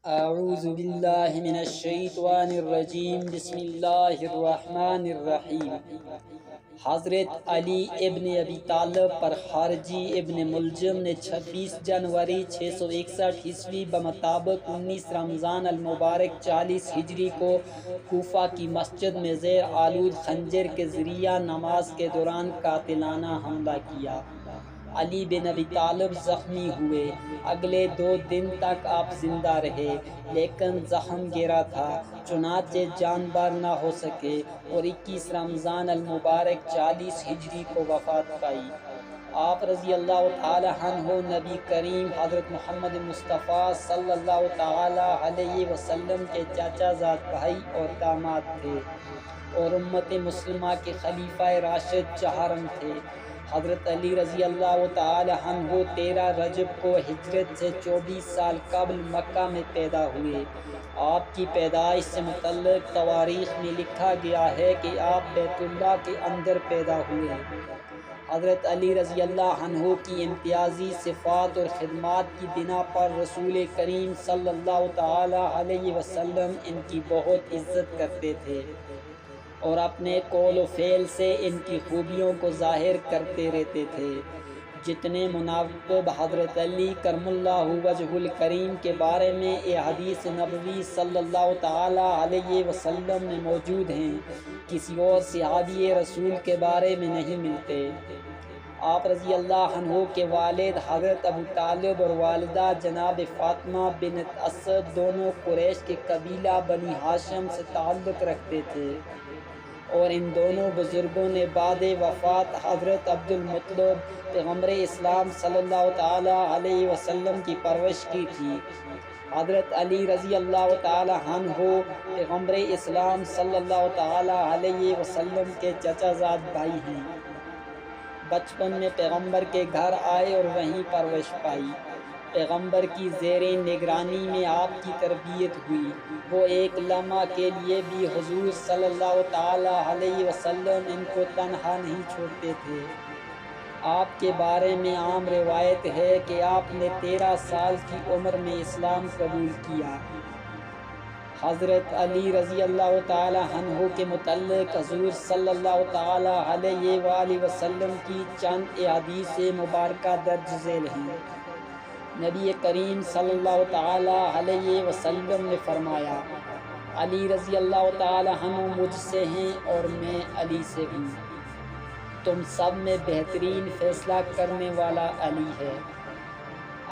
اعوذ باللہ من الشیطان الرجیم بسم اللہ الرحمن الرحیم۔ حضرت علی ابن ابی طالب پر خارجی ابن ملجم نے 26 جنوری 661 عیسوی بمطابق 19 رمضان المبارک 40 ہجری کو کوفہ کی مسجد میں زیر آلود خنجر کے ذریعہ نماز کے دوران قاتلانہ حملہ کیا۔ علی بن ابی طالب زخمی ہوئے۔ اگلے 2 دن تک آپ زندہ رہے، لیکن زخم گہرا تھا، چنانچہ جان بر نہ ہو سکے اور 21 رمضان المبارک 40 ہجری کو وفات پائی۔ آپ رضی اللہ تعالی عنہ نبی کریم حضرت محمد مصطفیٰ صلی اللہ تعالی علیہ وسلم کے چچا زاد بھائی اور داماد تھے اور امت مسلمہ کے خلیفہ راشد چہارم تھے۔ حضرت علی رضی اللہ تعالی عنہ 13 رجب کو ہجرت سے 24 سال قبل مکہ میں پیدا ہوئے۔ آپ کی پیدائش سے متعلق تواریخ میں لکھا گیا ہے کہ آپ بیت اللہ کے اندر پیدا ہوئے۔ حضرت علی رضی اللہ عنہ کی امتیازی صفات اور خدمات کی بنا پر رسول کریم صلی اللہ تعالی علیہ وسلم ان کی بہت عزت کرتے تھے اور اپنے قول و فعل سے ان کی خوبیوں کو ظاہر کرتے رہتے تھے۔ جتنے مناقب حضرت علی کرم اللہ وجہ الکریم کے بارے میں حدیث نبوی صلی اللہ تعالی علیہ وسلم میں موجود ہیں، کسی اور صحابی رسول کے بارے میں نہیں ملتے۔ آپ رضی اللہ عنہ کے والد حضرت ابو طالب اور والدہ جناب فاطمہ بنت اسد دونوں قریش کے قبیلہ بنی ہاشم سے تعلق رکھتے تھے اور ان دونوں بزرگوں نے بعد وفات حضرت عبد المطلب پیغمبر اسلام صلی اللہ تعالی علیہ وسلم کی پرورش کی تھی۔ حضرت علی رضی اللہ تعالی عنہ پیغمبر اسلام صلی اللہ تعالی علیہ وسلم کے چچا زاد بھائی ہیں۔ بچپن میں پیغمبر کے گھر آئے اور وہیں پرورش پائی۔ پیغمبر کی زیر نگرانی میں آپ کی تربیت ہوئی۔ وہ ایک لمحہ کے لیے بھی حضور صلی اللہ تعالی علیہ وسلم ان کو تنہا نہیں چھوڑتے تھے۔ آپ کے بارے میں عام روایت ہے کہ آپ نے 13 سال کی عمر میں اسلام قبول کیا۔ حضرت علی رضی اللہ تعالی عنہ کے متعلق حضور صلی اللہ تعالی علیہ وآلہ وسلم کی چند احادیث مبارکہ درج ذیل ہیں۔ نبی کریم صلی اللہ تعالی علیہ وسلم نے فرمایا، علی رضی اللہ تعالی عنہ مجھ سے ہیں اور میں علی سے ہوں۔ تم سب میں بہترین فیصلہ کرنے والا علی ہے۔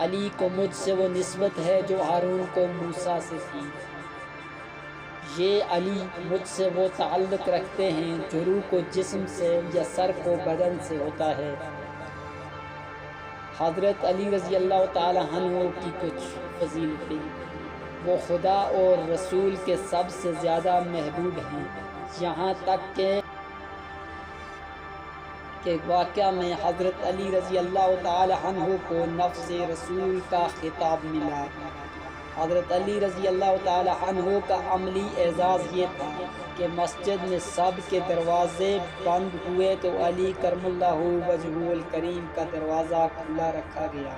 علی کو مجھ سے وہ نسبت ہے جو ہارون کو موسیٰ سے تھی۔ یہ علی مجھ سے وہ تعلق رکھتے ہیں جو روح کو جسم سے یا سر کو بدن سے ہوتا ہے۔ حضرت علی رضی اللہ تعالی عنہ کی کچھ فضیلتیں۔ وہ خدا اور رسول کے سب سے زیادہ محبوب ہیں، یہاں تک کہ واقعہ میں حضرت علی رضی اللہ تعالی عنہ کو نفس رسول کا خطاب ملا۔ حضرت علی رضی اللہ تعالی عنہ کا عملی اعزاز یہ تھا کہ مسجد میں سب کے دروازے بند ہوئے تو علی کرم اللہ وجہ الکریم کا دروازہ کھلا رکھا گیا۔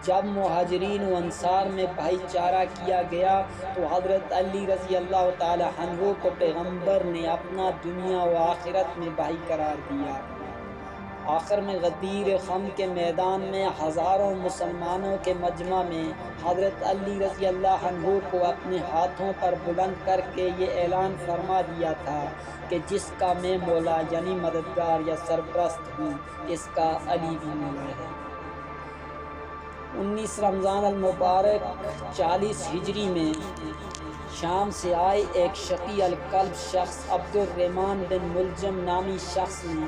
جب مہاجرین و انصار میں بھائی چارہ کیا گیا تو حضرت علی رضی اللہ تعالی عنہ کو پیغمبر نے اپنا دنیا و آخرت میں بھائی قرار دیا۔ آخر میں غدیر خم کے میدان میں ہزاروں مسلمانوں کے مجمع میں حضرت علی رضی اللہ عنہ کو اپنے ہاتھوں پر بلند کر کے یہ اعلان فرما دیا تھا کہ جس کا میں مولا یعنی مددگار یا سرپرست ہوں، اس کا علی بھی مولا ہے۔ 19 رمضان المبارک 40 ہجری میں شام سے آئے ایک شقی القلب شخص عبد الرحمن بن ملجم نامی شخص نے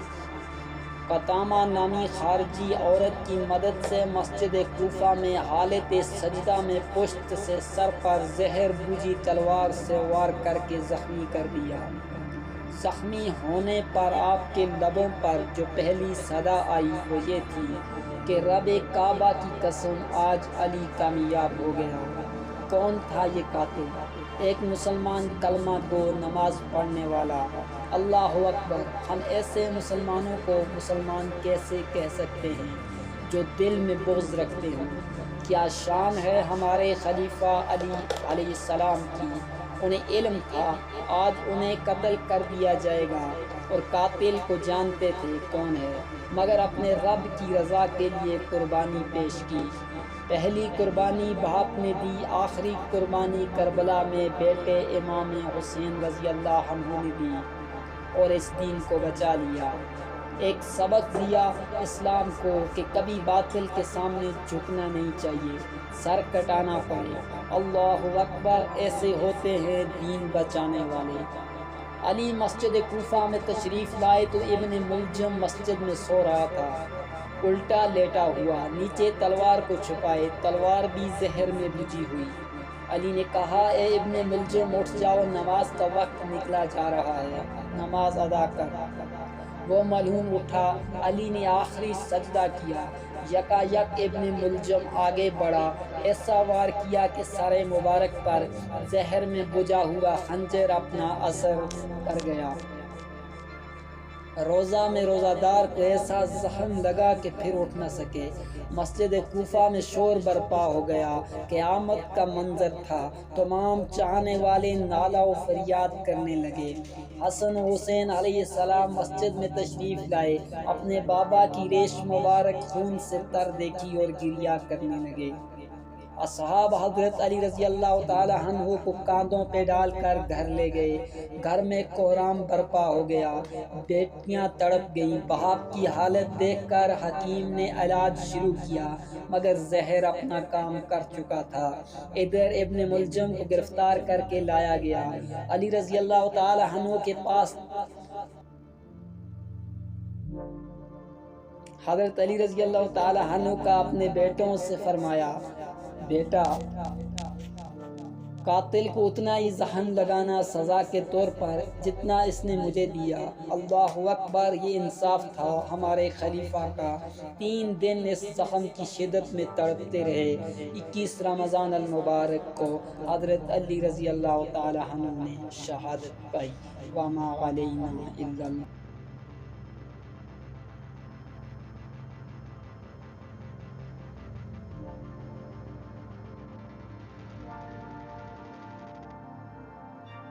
قطامہ نامی خارجی عورت کی مدد سے مسجد کوفہ میں حالت سجدہ میں پشت سے سر پر زہر بوجھی تلوار سے وار کر کے زخمی کر دیا۔ زخمی ہونے پر آپ کے لبوں پر جو پہلی صدا آئی وہ یہ تھی کہ رب کعبہ کی قسم آج علی کامیاب ہو گیا۔ کون تھا یہ قاتل؟ ایک مسلمان کلمہ گو نماز پڑھنے والا۔ اللہ اکبر! ہم ایسے مسلمانوں کو مسلمان کیسے کہہ سکتے ہیں جو دل میں بغض رکھتے ہوں؟ کیا شان ہے ہمارے خلیفہ علی علیہ السلام کی، انہیں علم تھا آج انہیں قتل کر دیا جائے گا، اور قاتل کو جانتے تھے کون ہے، مگر اپنے رب کی رضا کے لیے قربانی پیش کی۔ پہلی قربانی باپ نے دی، آخری قربانی کربلا میں بیٹے امام حسین رضی اللہ عنہ نے دی اور اس دین کو بچا لیا۔ ایک سبق دیا اسلام کو کہ کبھی باطل کے سامنے جھکنا نہیں چاہیے، سر کٹانا پڑے۔ اللہ اکبر، ایسے ہوتے ہیں دین بچانے والے۔ علی مسجد کوفہ میں تشریف لائے تو ابن ملجم مسجد میں سو رہا تھا، الٹا لیٹا ہوا، نیچے تلوار کو چھپائے، تلوار بھی زہر میں بجھی ہوئی۔ علی نے کہا، اے ابن ملجم اٹھ جاؤ، نماز کا وقت نکلا جا رہا ہے، نماز ادا کر۔ وہ ملعون اٹھا، علی نے آخری سجدہ کیا، یکا یک ابن ملجم آگے بڑھا، ایسا وار کیا کہ سر مبارک پر زہر میں بجھا ہوا خنجر اپنا اثر کر گیا۔ روزہ میں روزہ دار کو ایسا زخم لگا کہ پھر اٹھ نہ سکے۔ مسجد کوفہ میں شور برپا ہو گیا، قیامت کا منظر تھا، تمام چاہنے والے نالہ و فریاد کرنے لگے۔ حسن و حسین علیہ السلام مسجد میں تشریف لائے، اپنے بابا کی ریش مبارک خون سے تر دیکھی اور گریہ کرنے لگے۔ اصحاب حضرت علی رضی اللہ تعالی عنہ کو کاندھوں پہ ڈال کر گھر لے گئے۔ گھر میں کوہرام برپا ہو گیا، بیٹیاں تڑپ گئیں۔ باپ کی حالت دیکھ کر حکیم نے علاج شروع کیا، مگر زہر اپنا کام کر چکا تھا۔ ادھر ابن ملجم کو گرفتار کر کے لایا گیا۔ علی رضی اللہ تعالی عنہ کے پاس حضرت علی رضی اللہ تعالی عنہ کا اپنے بیٹوں سے فرمایا، بیٹا، قاتل کو اتنا ہی زخم لگانا سزا کے طور پر جتنا اس نے مجھے دیا۔ اللہ اکبر، یہ انصاف تھا ہمارے خلیفہ کا۔ 3 دن اس زخم کی شدت میں تڑپتے رہے۔ 21 رمضان المبارک کو حضرت علی رضی اللہ تعالی عنہ نے شہادت پائی۔ وما علینا الا اللہ۔